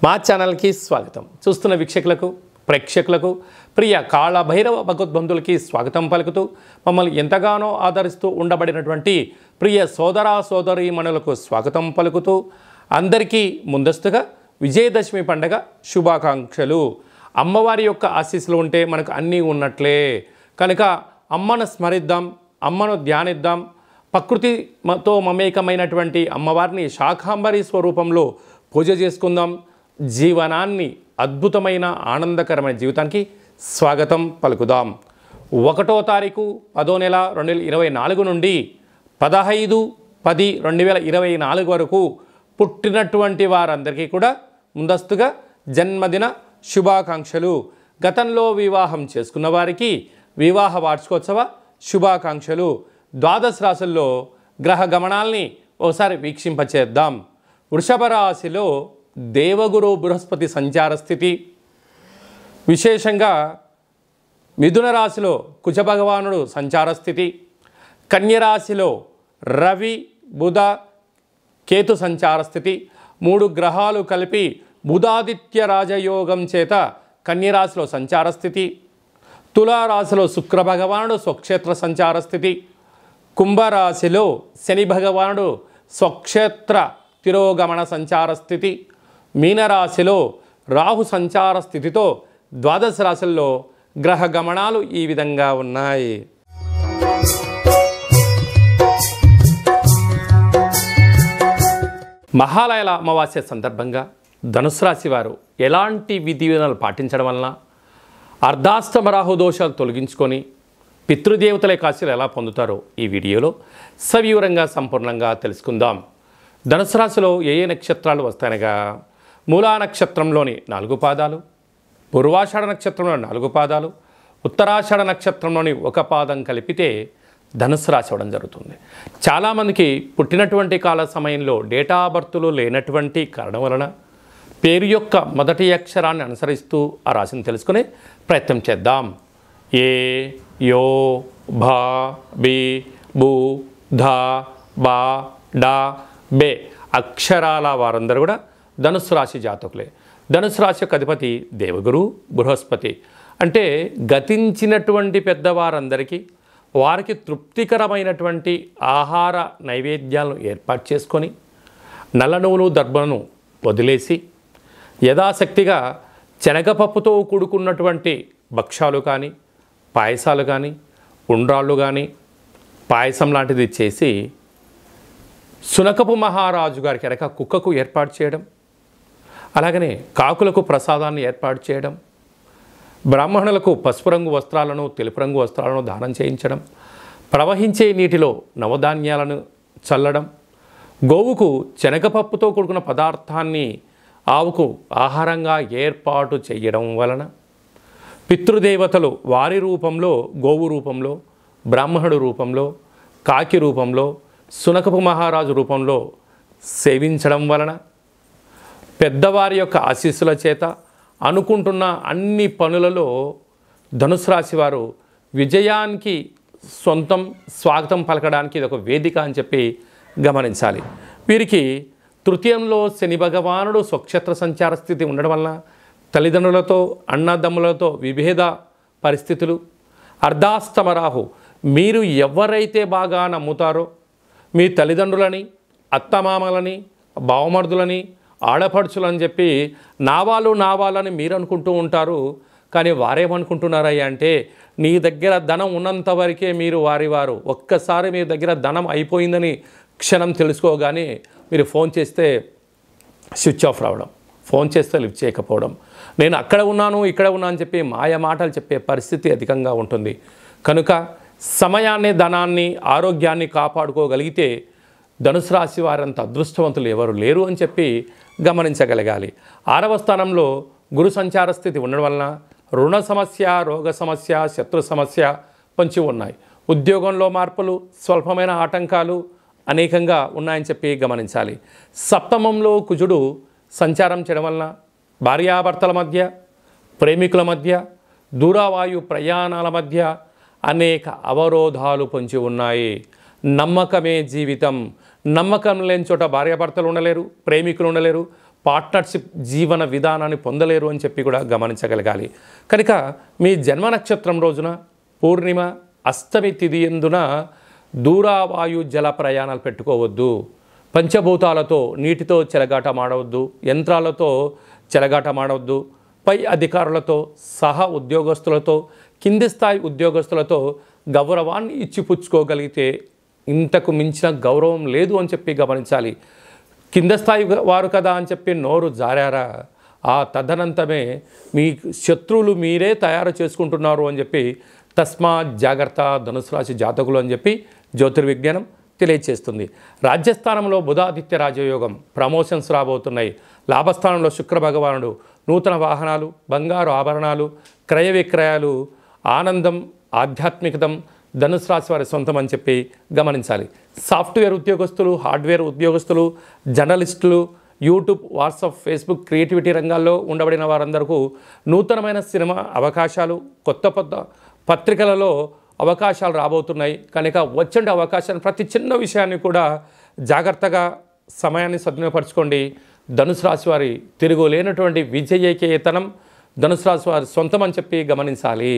మా ఛానల్కి స్వాగతం. చూస్తున్న వీక్షకులకు ప్రేక్షకులకు ప్రియ కాళభైరవ భగవద్బంధులకి స్వాగతం పలుకుతూ మమ్మల్ని ఎంతగానో ఆదరిస్తూ ఉండబడినటువంటి ప్రియ సోదర సోదరీమణులకు స్వాగతం పలుకుతూ అందరికీ ముందస్తుగా విజయదశమి పండగ శుభాకాంక్షలు. అమ్మవారి యొక్క ఆశీస్సులు ఉంటే మనకు అన్నీ ఉన్నట్లే కనుక అమ్మను స్మరిద్దాం, అమ్మను ధ్యానిద్దాం. ప్రకృతితో మమేకమైనటువంటి అమ్మవారిని శాకాంబరి స్వరూపంలో పూజ చేసుకుందాం. జీవనాన్ని అద్భుతమైన ఆనందకరమైన జీవితానికి స్వాగతం పలుకుదాం. 1వ తారీఖు 10వ నెల 2024 నుండి 15/10/2024 వరకు పుట్టినటువంటి వారందరికీ కూడా ముందస్తుగా జన్మదిన శుభాకాంక్షలు. గతంలో వివాహం చేసుకున్న వారికి వివాహ వార్షికోత్సవ శుభాకాంక్షలు. ద్వాదశ రాశుల్లో గ్రహ గమనాల్ని ఒకసారి వీక్షింపచేద్దాం. వృషభ రాశిలో దేవగురు బృహస్పతి సంచార స్థితి, విశేషంగా మిథున రాశిలో కుజ భగవానుడు సంచార స్థితి, కన్యరాశిలో రవి బుధ కేతు సంచార స్థితి. 3 గ్రహాలు కలిపి బుధాదిత్య రాజయోగం చేత కన్యరాశిలో సంచార స్థితి. తులారాశిలో శుక్ర భగవానుడు స్వక్షేత్ర సంచార స్థితి. కుంభరాశిలో శని భగవానుడు స్వక్షేత్ర తిరోగమన సంచార స్థితి. మీనరాశిలో రాహు సంచార స్థితితో ద్వాదశ రాశుల్లో గ్రహ గమనాలు ఈ విధంగా ఉన్నాయి. మహాలయాల అమావాస్య సందర్భంగా ధనుసు రాశి వారు ఎలాంటి విధి విధానాలు పాటించడం వలన అర్ధాష్టమ రాహు దోషాలు తొలగించుకొని పితృదేవతల కాశీలు ఎలా పొందుతారో ఈ వీడియోలో సవివరంగా సంపూర్ణంగా తెలుసుకుందాం. ధనుసు రాశిలో ఏ నక్షత్రాలు వస్తాయనగా మూలా నక్షత్రంలోని 4 పాదాలు, పూర్వాషాఢ నక్షత్రంలోని 4 పాదాలు, ఉత్తరాషాఢ నక్షత్రంలోని 1 పాదం కలిపితే ధనుసు రాశి అవ్వడం జరుగుతుంది. చాలామందికి పుట్టినటువంటి కాల సమయంలో డేటా బర్త్లు లేనటువంటి కారణం వలన పేరు యొక్క మొదటి అక్షరాన్ని అనుసరిస్తూ ఆ రాశిని తెలుసుకునే ప్రయత్నం చేద్దాం. ఏ యో భా బి బు ధా బా డా బే అక్షరాల వారందరూ కూడా ధనుసు రాశి జాతకులే. ధనుసు రాశి యొక్క అధిపతి దేవగురు బృహస్పతి. అంటే గతించినటువంటి పెద్దవారందరికీ వారికి తృప్తికరమైనటువంటి ఆహార నైవేద్యాలను ఏర్పాటు చేసుకొని నల్ల నువ్వులు దర్భను వదిలేసి యథాశక్తిగా శనగపప్పుతో కూడుకున్నటువంటి భక్ష్యాలు కానీ పాయసాలు కానీ ఉండ్రాళ్ళు కానీ పాయసం లాంటిది చేసి సునకపు మహారాజు గారికి అనగా కుక్కకు ఏర్పాటు చేయడం, అలాగనే కాకులకు ప్రసాదాన్ని ఏర్పాటు చేయడం, బ్రాహ్మణులకు పసుపు రంగు వస్త్రాలను తెలుపు రంగు వస్త్రాలను దానం చేయించడం, ప్రవహించే నీటిలో నవధాన్యాలను చల్లడం, గోవుకు శనగపప్పుతో కూడుకున్న పదార్థాన్ని ఆవుకు ఆహారంగా ఏర్పాటు చేయడం వలన పితృదేవతలు వారి రూపంలో గోవు రూపంలో, బ్రాహ్మణుడు రూపంలో, కాకి రూపంలో, సునకపు మహారాజు రూపంలో సేవించడం వలన పెద్దవారి యొక్క ఆశీస్సుల చేత అనుకుంటున్న అన్ని పనులలో ధనుసు రాశి వారు విజయానికి సొంతం స్వాగతం పలకడానికి ఇది ఒక వేదిక అని చెప్పి గమనించాలి. వీరికి తృతీయంలో శని భగవానుడు స్వక్షేత్ర సంచార స్థితి ఉండడం వలన తల్లిదండ్రులతో అన్నదమ్ములతో విభేద పరిస్థితులు, అర్ధాష్టమ రాహు మీరు ఎవరైతే బాగా నమ్ముతారో మీ తల్లిదండ్రులని, అత్తమామలని, బావమర్దులని, ఆడపడుచులని చెప్పి నా వాళ్ళని మీరు అనుకుంటూ ఉంటారు. కానీ వారేమనుకుంటున్నారయ్యా అంటే నీ దగ్గర ధనం ఉన్నంత వరకే మీరు వారు. ఒక్కసారి మీ దగ్గర ధనం అయిపోయిందని క్షణం తెలుసుకోగానే మీరు ఫోన్ చేస్తే స్విచ్ ఆఫ్ రావడం, ఫోన్ చేస్తే లిఫ్ట్ చేయకపోవడం, నేను అక్కడ ఉన్నాను ఇక్కడ ఉన్నా అని చెప్పి మాయ మాటలు చెప్పే పరిస్థితి అధికంగా ఉంటుంది. కనుక సమయాన్ని, ధనాన్ని, ఆరోగ్యాన్ని కాపాడుకోగలిగితే ధనుసు రాశి వారంత అదృష్టవంతులు ఎవరు లేరు అని చెప్పి గమనించగలగాలి. 6వ స్థానంలో గురు సంచార స్థితి ఉండడం వలన రుణ సమస్య, రోగ సమస్య, శత్రు సమస్య పొంచి ఉన్నాయి. ఉద్యోగంలో మార్పులు, స్వల్పమైన ఆటంకాలు అనేకంగా ఉన్నాయని చెప్పి గమనించాలి. సప్తమంలో కుజుడు సంచారం చేయడం వలన భార్యాభర్తల మధ్య, ప్రేమికుల మధ్య, దూరవాయు ప్రయాణాల మధ్య అనేక అవరోధాలు పొంచి ఉన్నాయి. నమ్మకమే జీవితం. నమ్మకం లేని చోట భార్యాభర్తలు ఉండలేరు, ప్రేమికులు ఉండలేరు, పార్ట్నర్షిప్ జీవన విధానాన్ని పొందలేరు అని చెప్పి కూడా గమనించగలగాలి. కనుక మీ జన్మ నక్షత్రం రోజున పూర్ణిమ అష్టమి తిథి యందున దూరావాయు జల ప్రయాణాలు పెట్టుకోవద్దు. పంచభూతాలతో నీటితో చెలగాటమాడవద్దు, యంత్రాలతో చెలగాటమాడవద్దు, పై అధికారులతో సహా ఉద్యోగస్తులతో కింది స్థాయి ఉద్యోగస్తులతో గౌరవాన్ని ఇచ్చిపుచ్చుకోగలిగితే ఇంతకు మించిన గౌరవం లేదు అని చెప్పి గమనించాలి. కింద స్థాయి వారు కదా అని చెప్పి నోరు జారారా, ఆ తదనంతమే మీ శత్రువులు మీరే తయారు చేసుకుంటున్నారు అని చెప్పి తస్మాత్ జాగ్రత్త ధనుసు రాశి జాతకులు అని చెప్పి జ్యోతిర్విజ్ఞానం తెలియచేస్తుంది. రాజ్యస్థానంలో బుధాదిత్య రాజయోగం, ప్రమోషన్స్ రాబోతున్నాయి. లాభస్థానంలో శుక్ర భగవానుడు, నూతన వాహనాలు, బంగారు ఆభరణాలు, క్రయ విక్రయాలు, ఆనందం, ఆధ్యాత్మికతం ధనుసు రాశి వారి సొంతం అని చెప్పి గమనించాలి. సాఫ్ట్వేర్ ఉద్యోగస్తులు, హార్డ్వేర్ ఉద్యోగస్తులు, జర్నలిస్టులు, యూట్యూబ్, వాట్సాప్, ఫేస్బుక్, క్రియేటివిటీ రంగాల్లో ఉండబడిన వారందరికీ నూతనమైన సినిమా అవకాశాలు, కొత్త పత్రికలలో అవకాశాలు రాబోతున్నాయి. కనుక వచ్చండి అవకాశాన్ని, ప్రతి చిన్న విషయాన్ని కూడా జాగ్రత్తగా సమయాన్ని సద్వినియోగపరచుకోండి. ధనుసు రాశి వారి తిరుగులేనటువంటి విజయకేతనం ధనుసు రాశి వారి సొంతం అని చెప్పి గమనించాలి.